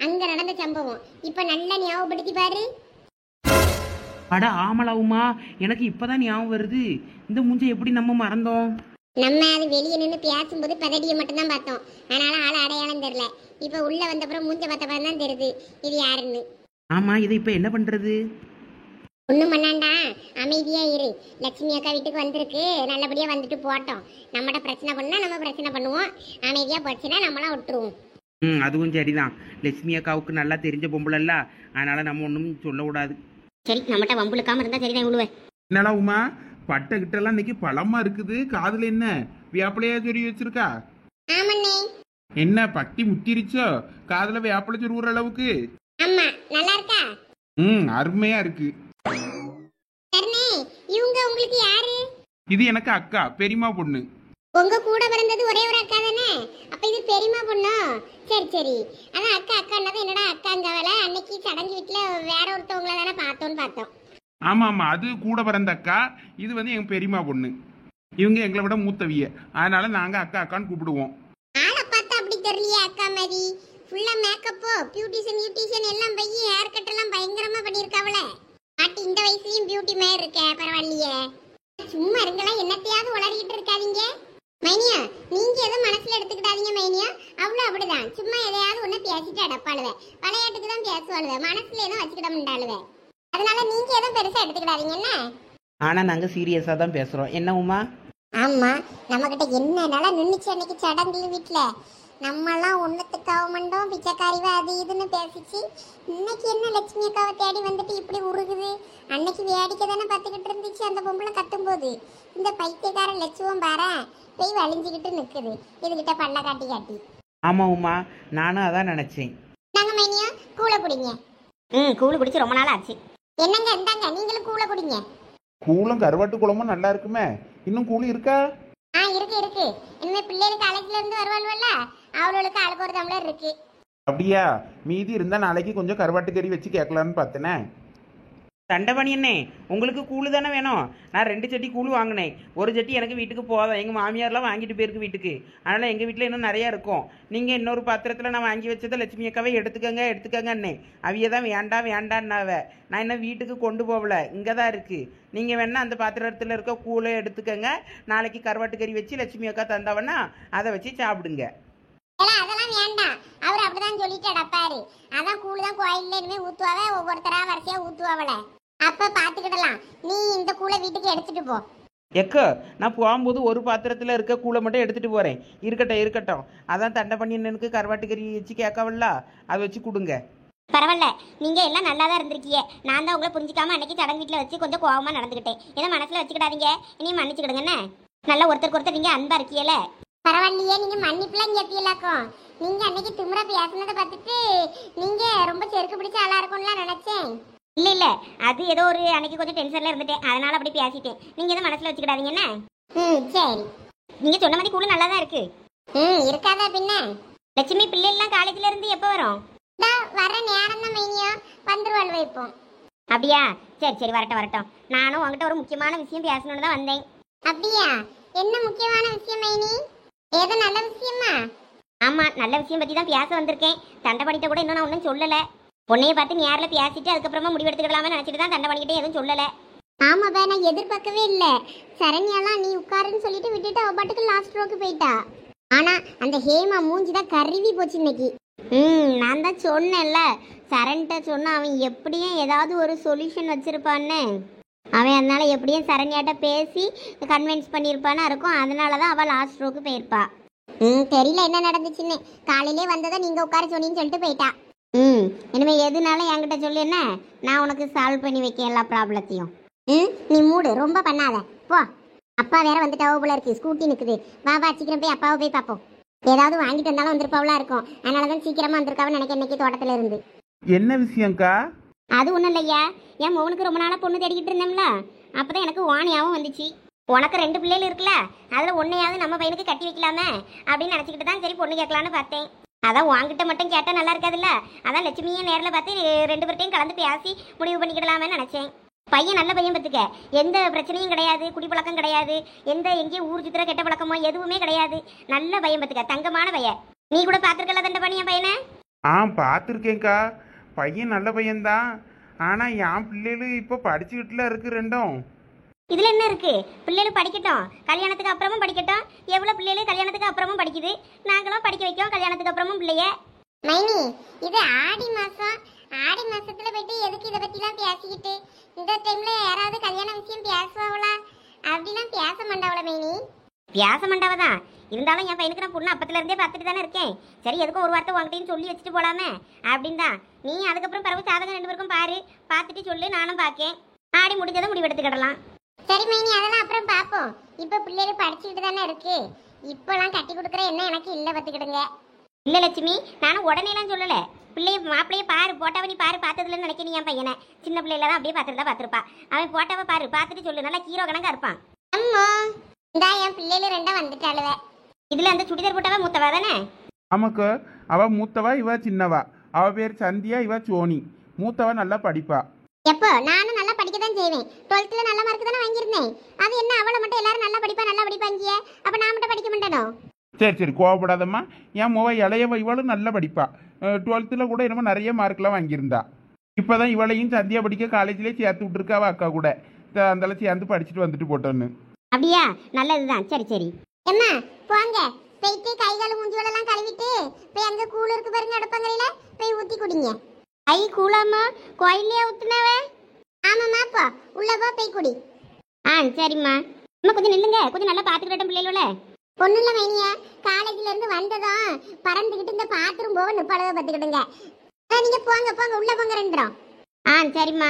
அங்க நடந்த சம்பவம் இப்ப நல்லா ஞாபகப்படுத்தி பாரு. அட ஆமலாவுமா, எனக்கு இப்பதான் ஞாபகம் வருது. இந்த மூஞ்சை எப்படி நம்ம மறந்தோம்? நம்ம அது வெளியே நின்று பேசும்போது பதடியை மட்டும் தான் பார்த்தோம், அதனால ஆள் அடையாளம் தெரியல. இப்ப உள்ள வந்தப்புறம் மூஞ்ச பார்த்தப்ப தான் தெரியுது இது யாருன்னு. ஆமா, இதை இப்ப என்ன பண்றது? ஒண்ணும் பண்ணாண்டா, அமைதியா இரு. லட்சுமி அக்கா வீட்டுக்கு வந்திருக்கு, நல்லபடியா வந்துட்டு போட்டோம். நம்மகிட்ட பிரச்சனை பண்ணா நம்ம பிரச்சனை பண்ணுவோம், அமைதியா போச்சுன்னா நம்மளாம் விட்டுருவோம். அதுவும் சரிதான். லட்சுமி அக்காவுக்கு நல்லா தெரிஞ்ச பொம்பளல்ல, அதனால நம்ம ஒன்றும் சொல்லக்கூடாது. சரி, நம்மகிட்ட வம்புழுக்காம இருந்தா சரிதான். இவ்வளவு என்னடா உமா, பட்டை கிட்டலாம் இன்னைக்கு பழமா இருக்குது. காதுல என்ன வேப்பிலையா சொருவி வச்சிருக்கா? ஆமண்ணே. என்ன பட்டி முத்திருச்சோ? காதுல வேப்பிலை சொருவுற அளவுக்கு? ஆமா, நல்லா இருக்கா? அருமையா இருக்கு. சரணே, இவங்க உங்களுக்கு யாரு? இது எனக்கு அக்கா, பெரியம்மா பொண்ணு. உங்க கூட பிறந்தது ஒரே ஒரு அக்கா தானே? அப்ப இது பெரியம்மா பொண்ணு. சரி சரி. அதான் அக்கா அக்கான்னது என்னடா அக்காங்கவல, அன்னைக்கு சடங்கு வீட்டுல வேற ஒருத்தவங்கள தானே பார்த்தோம். ஆமா ஆமா, அது கூட பிறந்த அக்கா. இது வந்து எங்க பெரியம்மா பொண்ணு. இவங்க எங்களை விட மூத்தவிய, அதனால நாங்க அக்கா அக்கான்னு கூப்பிடுவோம். ஆளை பார்த்தா அப்படி தெரியலையே அக்கா மாதிரி. ஃபுல்லா மேக்கப்போ பியூட்டிஷியன் எல்லாம் போய் ஹேர் கட் எல்லாம் பயங்கரமா பண்ணிருக்காவல. பாட்டி இந்த வயசுலயும் பியூட்டி மேயர் இருக்க பரவாயில்லையே. சும்மா இருங்களா, என்னத்தையாவது உளறிட்டு இருக்காதீங்க. மைனியா நீங்க எதுவும் மனசுல எடுத்துக்கிட்டாதீங்க மைனியா. அவ்வளவு அப்படிதான், சும்மா எதையாவது ஒண்ணு பேசிட்டு அடப்பாளுவ. விளையாட்டுக்கு தான் பேசுவாளுவ, மனசுல எதுவும் வச்சுக்கிட முடியாளுவ. அதனால நீங்க எதுவும் பெருசா எடுத்துக்கிடாதீங்க என்ன. ஆனா நாங்க சீரியஸா தான் பேசுறோம். என்ன உமா? ஆமா, நம்ம கிட்ட என்ன நல்லா நின்னுச்சு அன்னைக்கு சடங்கு வீட்டுல. நம்மலாம் ஒண்ணுத்துக்காக மாட்டோம், பிச்சைக்காரிவ அது இதுன்னு பேசிச்சு. இன்னைக்கு என்ன லட்சுமி அக்காவை தேடி வந்துட்டு இப்படி உருகுது. அன்னைக்கு வேடிக்கை தானே பார்த்துக்கிட்டு இருந்துச்சு அந்த பொம்பளை கத்தும்போது. இந்த பைத்தியக்கார லட்சுவம் பாரு போய் வலிஞ்சுக்கிட்டு நிக்குது இதுகிட்ட பல்ல காட்டி காட்டி. ஆமா உமா, நானும் அதான் நினைச்சேன். நாங்க மைனியா கூழ குடிங்க. கூழ் குடிச்சு ரொம்ப நாள் ஆச்சு. என்னங்க இந்தாங்க நீங்களும் கூழ குடிங்க. கூழும் கருவாட்டு குழம்பும் நல்லா இருக்குமே. இன்னும் கூழ் இருக்கா? இருக்கு. இனிமே பிள்ளைகள் காலேஜ்ல இருந்து வருவாள்வல்ல, அவளுக்கு ஆளுக்கு ஒரு டம்ளர் இருக்கு. அப்படியா? மீதி இருந்தா நாளைக்கு கொஞ்சம் கருவாட்டு கறி வச்சு கேட்கலான்னு பார்த்தேனே. தண்டபணி என்ன, உங்களுக்கு கூழு தானே வேணும்? நான் 2 சட்டி கூழு வாங்கினேன். ஒரு சட்டி எனக்கு வீட்டுக்கு போதும். எங்கள் மாமியார்லாம் வாங்கிட்டு போயிருக்கு வீட்டுக்கு. அதனால் எங்கள் வீட்டில் இன்னும் நிறையா இருக்கும். நீங்கள் இன்னொரு பாத்திரத்தில் நான் வாங்கி வச்சதை லட்சுமி அக்காவை எடுத்துக்கங்கன்னே. அவிய தான் வேண்டான்னாவ. நான் இன்னும் வீட்டுக்கு கொண்டு போகல, இங்கே தான் இருக்குது. நீங்கள் வேணா அந்த பாத்திரத்தில் இருக்க கூழை எடுத்துக்கங்க. நாளைக்கு கருவாட்டு கறி வச்சு லட்சுமி அக்கா தந்தவன்னா அதை வச்சு சாப்பிடுங்க. அதெல்லாம் வேண்டாம், அவர் அப்படிதான் சொல்லிட்டு அடப்பாரு. அதான் கூழ் தான் கோயில்ல இனிமே ஊத்துவாவே, ஒவ்வொருத்தரா வரிசையா ஊத்துவாவல. அப்ப பாத்துக்கிடலாம். நீ இந்த கூழை வீட்டுக்கு எடுத்துட்டு போ. எக்கோ, நான் போகும்போது ஒரு பாத்திரத்தில் இருக்க கூழை மட்டும் எடுத்துகிட்டு போகிறேன். இருக்கட்டும். அதான் தண்டபணியனுக்கு கருவாட்டு கறி வச்சு கேட்கவல்ல, அதை வச்சு கொடுங்க. பரவாயில்ல, நீங்க எல்லாம் நல்லா தான் இருந்திருக்கீங்க. நான் தான் உங்களை புரிஞ்சிக்காம அன்னைக்கு சடங்கு வீட்டில் வச்சு கொஞ்சம் கோவமா நடந்துக்கிட்டேன். ஏதோ மனசுல வச்சுக்கிடாதீங்க, இனியும் மன்னிச்சுக்கிடுங்கண்ணே. நல்லா ஒருத்தருக்கு நீங்க அன்பா இருக்கீல. பரவாயில்லையே, நீங்க மன்னிப்புலாம் கேட்பீங்களாக்கும். நீங்க அன்னைக்கு திமுறை பேசுனதை பார்த்துட்டு நீங்க ரொம்ப செருக்கு பிடிச்ச ஆளா இருக்கும்லாம் நினைச்சேன். இல்ல அது ஏதோ ஒரு அன்னைக்கு கொஞ்சம் டென்ஷன்ல இருந்துட்டேன், அதனால அப்படி பேசிட்டேன். நீங்க எதுவும் மனசுல வச்சுக்கிடாதீங்க என்ன. சரி, நீங்க சொன்ன மாதிரி கூட நல்லா தான் இருக்கு. இருக்காதா பின்ன. லட்சுமி பிள்ளை எல்லாம் காலேஜ்ல இருந்து எப்ப வரும்? வர நேரம் தான் மைனியா, வந்துருவாள் வைப்போம். அப்படியா? சரி வரட்டும். நானும் உங்ககிட்ட ஒரு முக்கியமான விஷயம் பேசணும்னு தான் வந்தேன். அப்படியா? என்ன முக்கியமான விஷயம் மைனி? ஏதோ நல்ல விஷயமா? ஆமா, நல்ல விஷயம் பத்தி தான் பேச வந்திருக்கேன். தண்டை பண்ணிட்ட கூட இன்னும் நான் ஒன்றும் சொல்லல. பொண்ணையை பார்த்து நேரில் பேசிட்டு அதுக்கப்புறமா முடிவெடுத்துக்கலாமே நினைச்சிட்டு தான் தண்டை பண்ணிக்கிட்டே எதுவும் சொல்லல. ஆமாப்பா, நான் எதிர்பார்க்கவே இல்லை. சரண்யாலாம் நீ உட்காருன்னு சொல்லிட்டு விட்டுட்டு அவ பாட்டுக்கு லாஸ்ட் ரோக்கு போயிட்டா. ஆனா அந்த ஹேமா மூஞ்சி தான் கருவி போச்சு இன்னைக்கு. நான் தான் சொன்னேன்ல, சரண்கிட்ட சொன்னா அவன் எப்படியும் ஏதாவது ஒரு சொல்யூஷன் வச்சிருப்பான்னு. அவன் அதனால எப்படியும் சரண்யாட்ட பேசி கன்வின்ஸ் பண்ணியிருப்பான்னு இருக்கும். அதனால தான் அவள் லாஸ்ட் ரோக்கு போயிருப்பா. தெரியல என்ன நடந்துச்சுன்னு. காலையிலே வந்ததை நீங்க உட்கார சொன்னீங்கன்னு சொல்லிட்டு போயிட்டா. இனிமே எதுனாலும் என்கிட்ட சொல்லு, என்ன நான் உனக்கு சால்வ் பண்ணி வைக்க எல்லா ப்ராப்ளத்தையும். நீ மூடு, ரொம்ப பண்ணாத போ. அப்பா வேற வந்துட்டாவோ போல இருக்கு, ஸ்கூட்டி நிக்குது. வா சீக்கிரம் போய் அப்பாவை போய் பார்ப்போம். ஏதாவது வாங்கிட்டு வந்தாலும் வந்திருப்பாவளா இருக்கும். அதனாலதான் சீக்கிரமா வந்திருக்காவன்னு நினைக்க இன்னைக்கு தோட்டத்துல இருந்து. என்ன விஷயம்க்கா? அது ஒண்ணும் இல்லையா, என் மகனுக்கு ரொம்ப நாளா பொண்ணு தேடிக்கிட்டு இருந்தோம்ல, அப்பதான் எனக்கு வாணியாவும் வந்துச்சு. உனக்கு 2 பிள்ளைகள் இருக்குல்ல, அதுல ஒன்னையாவது நம்ம பையனுக்கு கட்டி வைக்கலாமே அப்படின்னு நினைச்சுக்கிட்டு தான் சரி பொண்ணு கேட்கலான்னு பார்த்தேன். அதான் வாங்கிட்ட மட்டும் கேட்டா நல்லா இருக்காதுல்ல, அதான் லட்சுமியை நேரில் பார்த்து 2 பேர்ட்டையும் கலந்து பேசி முடிவு பண்ணிக்கிடலாமே நினைச்சேன். பையன் நல்ல பையன் பத்துக்க, எந்த பிரச்சனையும் கிடையாது, குடிப்பழக்கம் கிடையாது, எங்கேயும் ஊர் சுத்துற கெட்ட பழக்கமோ எதுவுமே கிடையாது. நல்ல பையன் பத்துக்க, தங்கமான பையன். நீ கூட பாத்துருக்கல தண்டை பண்ணி என் பையனை? பார்த்துருக்கேன்க்கா. பையன் நல்ல பையன்தான். ஆனா என் பிள்ளைகள் இப்போ படிச்சுக்கிட்டுல இருக்கு ரெண்டும். இதுல என்ன இருக்கு? பிள்ளைகள் படிக்கட்டும், கல்யாணத்துக்கு அப்புறமும் படிக்கட்டும். எவ்வளவு பிள்ளைகள் கல்யாணத்துக்கு அப்புறமும் படிக்குது, நாங்களும் படிக்க வைக்கோம் கல்யாணத்துக்கு அப்புறமும் பிள்ளைய. மைனி, இது ஆடி மாசத்துல போயிட்டு எதுக்கு இதை பத்தி தான் பேசிக்கிட்டு? இந்த டைம்ல யாராவது கல்யாண விஷயம் பேசுவாங்களா? அப்படிலாம் பேச மாட்டாவளா மைனி? பேச மாட்டாவதான். இருந்தாலும் என் பையனுக்கு நான் பொண்ணு அப்பத்துல இருந்தே பார்த்துட்டு தானே இருக்கேன். சரி, எதுக்கும் ஒரு வார்த்தை உங்ககிட்டயும் சொல்லி வச்சுட்டு போலாமே அப்படின்னு தான். நீ அதுக்கப்புறம் பிறகு சாதகம் 2 பேருக்கும் பார்த்துட்டு சொல்லு, நானும் பார்க்கேன். ஆடி முடிஞ்சதை முடிவெடுத்துக்கிடலாம். சரி மைனி, அதெல்லாம் அப்புறம் பார்ப்போம். இப்ப பிள்ளைகள் படிச்சுக்கிட்டு தானே இருக்கு. இப்பெல்லாம் கட்டி கொடுக்குற என்ன எனக்கு இல்லை பார்த்துக்கிடுங்க. இல்ல லட்சுமி, நானும் உடனேலாம் சொல்லல. மாப்பிள்ளைய பாரு, போட்டாவை நீ பாரு, பார்த்ததுலன்னு நினைக்கிறேன். என் பையனை சின்ன பிள்ளைல தான் அப்படியே பார்த்துருப்பா. அவன் போட்டாவை பாரு, பார்த்துட்டு சொல்லு, நல்லா ஹீரோ கணக்கா இருப்பான். அம்மா, இந்தா என் பிள்ளைல 2 வந்துட்டாளுவ. இதுல அந்த சுடிதார் போட்டவ மூத்தவா தானே? ஆமாக்கா, அவ மூத்தவா, இவ சின்னவா. அவ பேர் சந்தியா, இவ சோனி. மூத்தவா நல்லா படிப்பா. எப்போ நானும் நல்லா படிக்க தான் செய்வேன். 12th நல்ல மார்க் தானே வாங்கியிருந்தேன். அது என்ன அவளை மட்டும் எல்லாரும் நல்லா படிப்பாங்க, அப்ப நான் மட்டும் படிக்க மாட்டேனோ? சரி கோவப்படாதம்மா. என் முவ இளையவ இவளும் நல்லா படிப்பா. டுவெல்த்தில் கூட என்னமோ நிறைய மார்க்லாம் வாங்கியிருந்தா. இப்போதான் இவளையும் சந்தியா படிக்க காலேஜ்லேயே சேர்த்து விட்டுருக்காவ அக்கா கூட. அந்தால சேர்ந்து படிச்சுட்டு வந்துட்டு போட்டோன்னு. அப்படியா? நல்லதுதான். சரி சரி. அம்மா போங்க, போயிட்டு கை கால் மூஞ்சி எல்லாம் கழுவிட்டு போய் அங்க கூழ் இருக்கு பாருங்க அடுப்பங்கரையில போய் ஊத்தி குடிங்க. ஐ கூழாமா? கோயிலே ஊத்துனவே? ஆமாம்மா, போ உள்ள போ போய் குடி. சரிம்மா. அம்மா கொஞ்சம் நில்லுங்க, கொஞ்சம் நல்லா பாத்துக்கிட்டோம் பிள்ளைகளோட. ஒன்றும் இல்லை மைனியா, காலேஜ்ல இருந்து வந்ததும் பறந்துக்கிட்டு இந்த பாத்ரூம் போக நிப்பாளவை பார்த்துக்கிடுங்க. நீங்க போங்க போங்க உள்ள போங்க ரெண்டுறோம். சரிம்மா.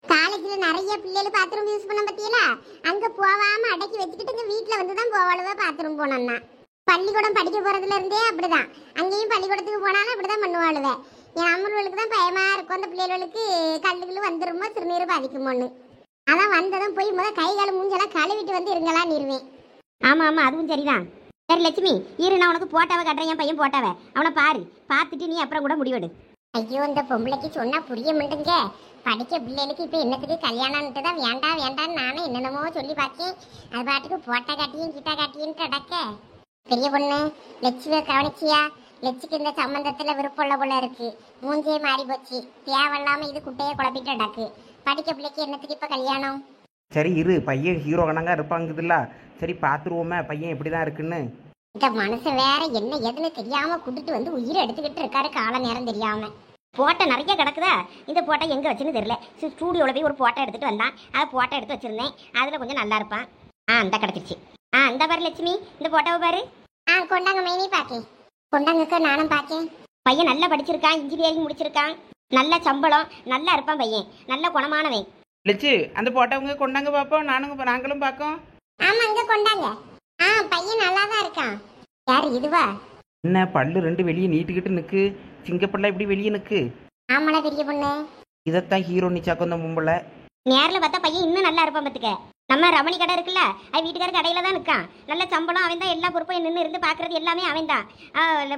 காலேஜ்ல நிறைய பிள்ளைகள் பாத்ரூம் யூஸ் பண்ண பத்தியலா, அங்க போகாம அடக்கி வச்சுக்கிட்டு இங்க வீட்டுல வந்துதான் போவாளுவ பாத்ரூம் போனோம்னா. பள்ளிக்கூடம் படிக்க போறதுல இருந்தே அப்படிதான், அங்கேயும் பள்ளிக்கூடத்துக்கு போனாலும் அப்படிதான் பண்ணுவாளுவ. என் அம்மர்களுக்கு தான் பயமா இருக்கும், அந்த பிள்ளைகளுக்கு கல்லுகள் வந்துருமோ சிறுநீர் பாதிக்குமோன்னு. அதான் வந்ததும் போய் முத கை கால் மூஞ்செல்லாம் கழுவிட்டு வந்து இருங்களான்னு இருவேன். ஆமா ஆமா, அதுவும் சரிதான். சரி லட்சுமி, இரு நான் உனக்கு போட்டாவை கட்டுறேன். என் பையன் போட்டாவை அவனை பாரு, பார்த்துட்டு நீ அப்புறம் கூட முடிவெடு. ஐயோ, இந்த பொம்பளைக்கு சொன்னா புரிய மாட்டேங்க. படிக்க பிள்ளைகளுக்கு இப்ப என்னத்துக்கு கல்யாணம்ட்டு தான் வேண்டாம் வேண்டான்னு நானும் என்னென்னமோ சொல்லி பார்த்தேன். அது பாட்டுக்கு போட்டா காட்டியும் கீட்டா காட்டியும் அடக்க. பெரிய பொண்ணு லட்சுமியை கவனிச்சியா? லட்சுக்கு இந்த சம்பந்தத்துல விருப்பம் போல இருக்கு. மூஞ்சே மாறி போச்சு. தேவையில்லாம இது குட்டையை குழப்பிட்டு அடக்கு. படிக்க பிள்ளைக்கு என்னத்துக்கு இப்ப கல்யாணம்? சரி இரு, பையன் ஹீரோ கணங்கா இருப்பாங்குதுல்ல. சரி பார்த்துருவோமே பையன் எப்படி தான் இருக்குன்னு. இந்த மனுஷன் வேற என்ன எதுன்னு தெரியாம கூட்டிட்டு வந்து உயிரை எடுத்துக்கிட்டு இருக்காரு, கால நேரம் தெரியாம. போட்டோ நிறைய கிடக்குதா? இந்த போட்டோ எங்க வச்சுன்னு தெரியல. ஸ்டூடியோவில் போய் ஒரு போட்டோ எடுத்துட்டு வந்தான், அதை போட்டோ எடுத்து வச்சிருந்தேன். அதுல கொஞ்சம் நல்லா இருப்பான். இந்த கிடச்சிருச்சு. இந்த பாரு லட்சுமி, இந்த போட்டோவை பாரு. கொண்டாங்க மைனி பாக்கேன். கொண்டாங்கக்கா, நானும் பாக்கேன். பையன் நல்லா படிச்சிருக்கான், இன்ஜினியரிங் முடிச்சிருக்கான், நல்ல சம்பளம், நல்லா இருப்பான் பையன், நல்ல குணமானவன். லட்சு அந்த போட்டோவங்க கொண்டாங்க பார்ப்போம், நாங்களும் பார்க்கோம். ஆமா இங்க கொண்டாங்க. பையன் நல்லா தான் இருக்கான். யாரு இதுவா? என்ன பல்லு ரெண்டு வெளியே நீட்டுக்கிட்டு நிற்கு, சிங்கப்படலாம் இப்படி வெளியே நிற்கு. ஆமாடா பெரிய பொண்ணு, இதைத்தான் ஹீரோ நிச்சாக்கும் அந்த மும்பல. நேரில் பார்த்தா பையன் இன்னும் நல்லா இருப்பான் பார்த்துக்க. நம்ம ரமணி கடை இருக்குல்ல, அது வீட்டுக்கார கடையில தான் நிற்கான். நல்ல சம்பளம், அவன் தான் எல்லா பொறுப்பும் நின்று இருந்து பார்க்கறது எல்லாமே அவன் தான்.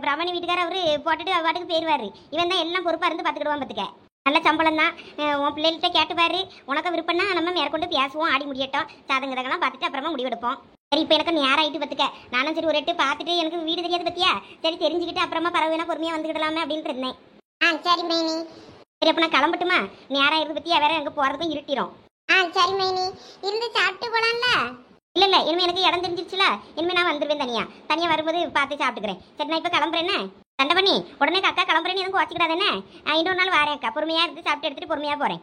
ரமணி வீட்டுக்கார அவரு போட்டுட்டு பாட்டுக்கு போயிடுவாரு. இவன் தான் எல்லாம் பொறுப்பாக இருந்து பார்த்துக்கிடுவான் பார்த்துக்க. நல்ல சம்பளம் தான். உன் பிள்ளைகிட்ட கேட்டுப்பாரு, உனக்கு விருப்பம்னா நம்ம மேற்கொண்டு பேசுவோம், ஆடி முடியட்டும், சாதங்கதெல்லாம் பார்த்துட்டு அப்புறமா முடிவெடுப்போம். சரி இப்போ எனக்கு நேரம் ஆகிட்டு பார்த்துக்க. நானும் சரி ஒரு எட்டு பார்த்துட்டு, எனக்கு வீடு தெரியாது பத்தியா, சரி தெரிஞ்சுக்கிட்டு அப்புறமா பரவாயில்ல பொறுமையாக வந்துக்கிடலாமே அப்படின்ட்டு இருந்தேன். சரி மைனி. சரி அப்போ நான் கிளம்பட்டுமா? நேரம் இருந்து பத்தியா, வேற எங்கே போகிறதும் இருட்டிடும். சரி மைனி, இருந்து சாப்பிட்டு போலாம்ல? இல்லை இனிமேல் எனக்கு இடம் தெரிஞ்சிருச்சுல, இனிமேல் நான் வந்துடுவேன் தனியாக வரும்போது பார்த்து சாப்பிட்டுக்கிறேன். சரி நான் இப்போ கிளம்புறேன்னே. சண்டை பண்ணி உடனே அக்கா கிளம்புறேன்னு எதுவும் வச்சுக்கிடாதானே. இன்னொரு நாள் வரேன் அக்கா, பொறுமையாக இருந்து சாப்பிட்டு எடுத்துட்டு பொறுமையாக போகிறேன்.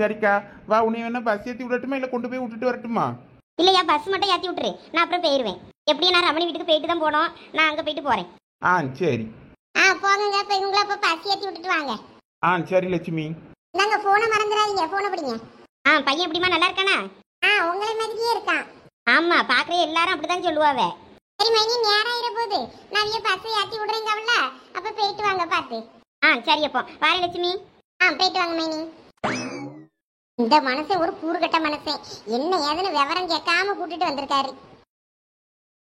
சரிக்கா, வா. உன்னை வேணா பஸ் ஏற்றி விடட்டுமா, இல்லை கொண்டு போய் விட்டுட்டு வரட்டுமா? இல்லையா, பஸ் மட்டும் ஏற்றி விட்டுரு, நான் அப்புறம் போயிடுவேன். எப்படியும் நான் ரமணி வீட்டுக்கு போயிட்டு தான் போனோம், நான் அங்கே போயிட்டு போகிறேன். சரி. போங்க, இப்போ இவங்கள அப்போ பஸ் ஏற்றி விட்டுட்டு வாங்க. சரி லட்சுமி. நாங்கள் ஃபோனை மறந்துடாதீங்க, ஃபோனை பிடிங்க. பையன் எப்படிமா நல்லா இருக்கானா? உங்களை மாதிரியே இருக்கான். ஆமா, பார்க்குற எல்லாரும் அப்படிதான் சொல்லுவாவே. சரி மைனி, நேரம் ஆயிர போது நான் பஸ் ஏற்றி விடுறேங்க அவள, அப்போ போயிட்டு வாங்க பார்த்து. சரி அப்போ வாரி லட்சுமி. போயிட்டு வாங்க மைனி. இந்த மனுஷன் ஒரு கூறுகட்ட மனுஷன், என்ன ஏதுன்னு விவரம் கேட்காம கூட்டிட்டு வந்திருக்காரு.